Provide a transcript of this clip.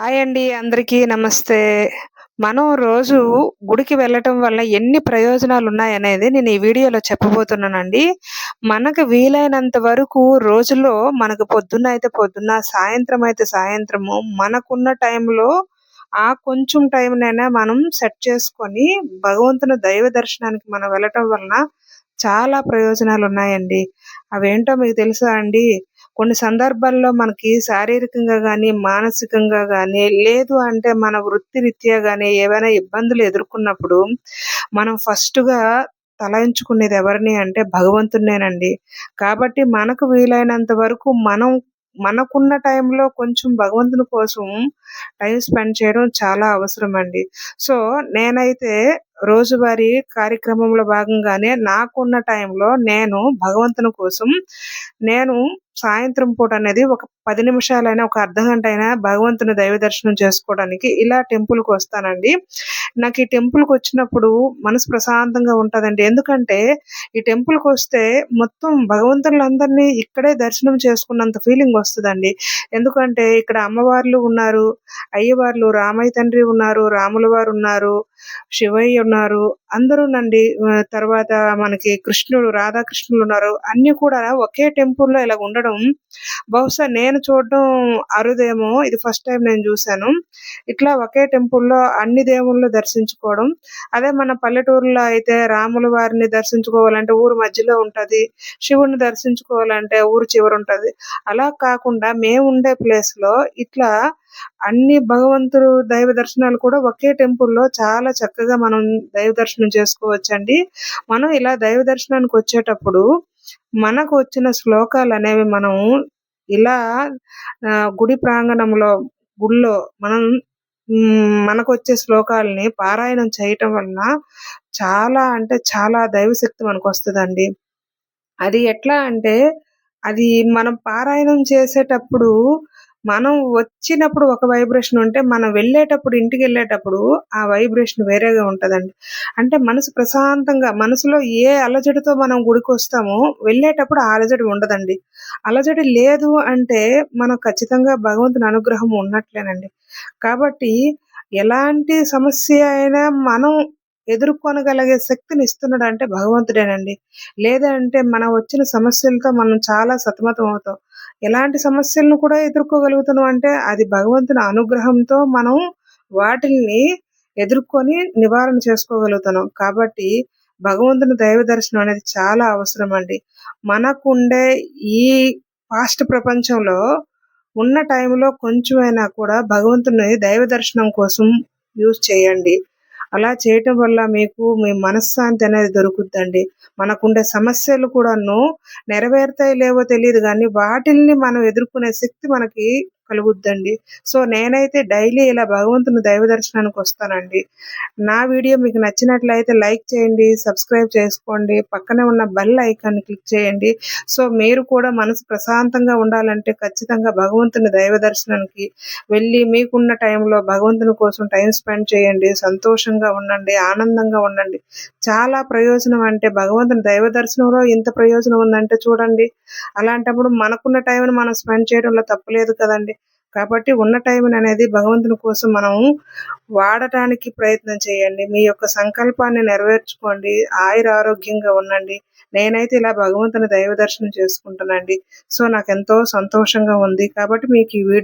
Hi అండి. అందరికీ నమస్తే. మనం రోజు గుడికి వెళ్ళటం వల్ల ఎన్ని ప్రయోజనాలున్నాయనేది నేను ఈ వీడియోలో చెప్పబోతున్నానండి. మనకు వీలైనంత వరకు రోజులో మనకు పొద్దున్నయితే పొద్దున్న, సాయంత్రం అయితే సాయంత్రము మనకున్న టైంలో ఆ కొంచెం టైంనైనా మనం సెట్ చేసుకొని భగవంతుని దైవ దర్శనానికి మనం వెళ్ళటం వలన చాలా ప్రయోజనాలున్నాయండి. అవేంటో మీకు తెలుసా అండి? కొన్ని సందర్భాల్లో మనకి శారీరకంగా గానీ, మానసికంగా గానీ, లేదు అంటే మన వృత్తిరీత్యా గానీ ఏవైనా ఇబ్బందులు ఎదుర్కొన్నప్పుడు మనం ఫస్ట్‌గా తలంచుకునేది ఎవరిని అంటే భగవంతుడినేనండి. కాబట్టి మనకు వీలైనంత వరకు మనకున్న టైంలో కొంచెం భగవంతుని కోసం టైం స్పెండ్ చేయడం చాలా అవసరమండి. సో, నేనైతే రోజువారీ కార్యక్రమంలో భాగంగానే నాకున్న టైంలో నేను భగవంతుని కోసం నేను సాయంత్రం పూట అనేది ఒక 10 నిమిషాలైనా, ఒక అర్ధగంట అయినా భగవంతుని దైవ దర్శనం చేసుకోవడానికి ఇలా టెంపుల్‌కొస్తానండి. నాకు ఈ టెంపుల్‌కొచ్చినప్పుడు మనసు ప్రశాంతంగా ఉంటదండి. ఎందుకంటే ఈ టెంపుల్‌కొస్తే మొత్తం భగవంతులందరినీ ఇక్కడే దర్శనం చేసుకున్నంత ఫీలింగ్ వస్తదండి. ఎందుకంటే ఇక్కడ అమ్మవార్లు ఉన్నారు, అయ్యవార్లు, రామయ్య తండ్రి ఉన్నారు, రాముల వారున్నారు, శివయ్య ఉన్నారు. అందరూనండి. తర్వాత మనకి కృష్ణుడు, రాధాకృష్ణులున్నారు. అన్నీ కూడా ఒకే టెంపుల్‌లో ఇలా ఉండడం బహుశా నేను చూడడం అరుదేమో! ఇది ఫస్ట్ టైమ్ నేను జూసాను. ఇట్లా ఒకే టెంపుల్‌లో అన్ని దేవుళ్ళు దర్శించుకోవడం. అదే మన పల్లెటూరులో అయితే రాముల వారిని దర్శించుకోవాలంటే ఊరు మధ్యలో ఉంటది. శివుడిని దర్శించుకోవాలంటే ఊరు చివరుంటది. అలా కాకుండా మేముండే ప్లేస్‌లో ఇట్లా అన్ని భగవంతుడు దైవ దర్శనాలు కూడా ఒకే టెంపుల్‌లో చాలా చక్కగా మనం దైవ దర్శనం చేసుకోవచ్చండి. మనం ఇలా దైవ దర్శనానికొచ్చేటప్పుడు మనకు వచ్చిన శ్లోకాలనేవి మనం ఇలా గుడి ప్రాంగణంలో గుడిలో మనం మనకొచ్చే శ్లోకాల్ని పారాయణం చేయటం వలన చాలా అంటే చాలా దైవశక్తి మనకొస్తదండి. అది ఎట్లా అంటే, అది మనం పారాయణం చేసేటప్పుడు, మనం వచ్చినప్పుడు ఒక వైబ్రేషన్ ఉంటే, మనం వెళ్ళేటప్పుడు ఇంటికెళ్ళేటప్పుడు ఆ వైబ్రేషన్ వేరేగా ఉంటదండి. అంటే మనసు ప్రశాంతంగా మనసులో ఏ అలజడితో మనం గుడికొస్తామో, వెళ్ళేటప్పుడు ఆ అలజడి ఉండదండి. అలజడి లేదు అంటే, మనం ఖచ్చితంగా భగవంతుని అనుగ్రహం ఉన్నట్లేనండి. కాబట్టి ఎలాంటి సమస్య అయినా మనం ఎదుర్కొనగలిగే శక్తినిస్తున్నాడంటే భగవంతుడేనండి. లేదంటే మనం వచ్చిన సమస్యలతో మనం చాలా సతమతం అవుతాం. ఎలాంటి సమస్యలను కూడా ఎదుర్కోగలుగుతున్నాం అంటే అది భగవంతుని అనుగ్రహంతో మనం వాటిల్ని ఎదుర్కొని నివారణ చేసుకోగలుగుతున్నాం. కాబట్టి భగవంతుని దైవ దర్శనం అనేది చాలా అవసరమండి. మనకుండే ఈ ఫాస్ట్ ప్రపంచంలో ఉన్న టైంలో కొంచెమైనా కూడా భగవంతుని దైవ దర్శనం కోసం యూజ్ చేయండి. అలా చేయటం వల్ల మీకు మీ మనశ్శాంతి అనేది దొరుకుద్దండి. మనకుండే సమస్యలు కూడాను నెరవేరుతాయో లేవో తెలీదు గానీ, వాటిల్ని మనం ఎదుర్కొనే శక్తి మనకి కలుగుద్దండి. సో, నేనైతే డైలీ ఇలా భగవంతుని దైవ దర్శనానికొస్తానండి. నా వీడియో మీకు నచ్చినట్లయితే లైక్ చేయండి, సబ్స్క్రైబ్ చేసుకోండి, పక్కనే ఉన్న బెల్ ఐకాన్‌ని క్లిక్ చేయండి. సో, మీరు కూడా మనసు ప్రశాంతంగా ఉండాలంటే ఖచ్చితంగా భగవంతుని దైవ దర్శనానికి వెళ్ళి మీకున్న టైంలో భగవంతుని కోసం టైం స్పెండ్ చేయండి. సంతోషంగా ఉండండి, ఆనందంగా ఉండండి. చాలా ప్రయోజనం అంటే భగవంతుని దైవ దర్శనంలో ఇంత ప్రయోజనం ఉందంటే చూడండి. అలాంటప్పుడు మనకున్న టైంని మనం స్పెండ్ చేయడంలో తప్పులేదు కదండీ! కాబట్టి ఉన్న టైంననేది భగవంతుని కోసం మనం వాడటానికి ప్రయత్నం చేయండి. మీ యొక్క సంకల్పాన్ని నెరవేర్చుకోండి. ఆయురారోగ్యంగా ఉండండి. నేనైతే ఇలా భగవంతుని దైవ దర్శనం చేసుకుంటానండి. సో, నాకెంతో సంతోషంగా ఉంది. కాబట్టి మీకు ఈ వీడియో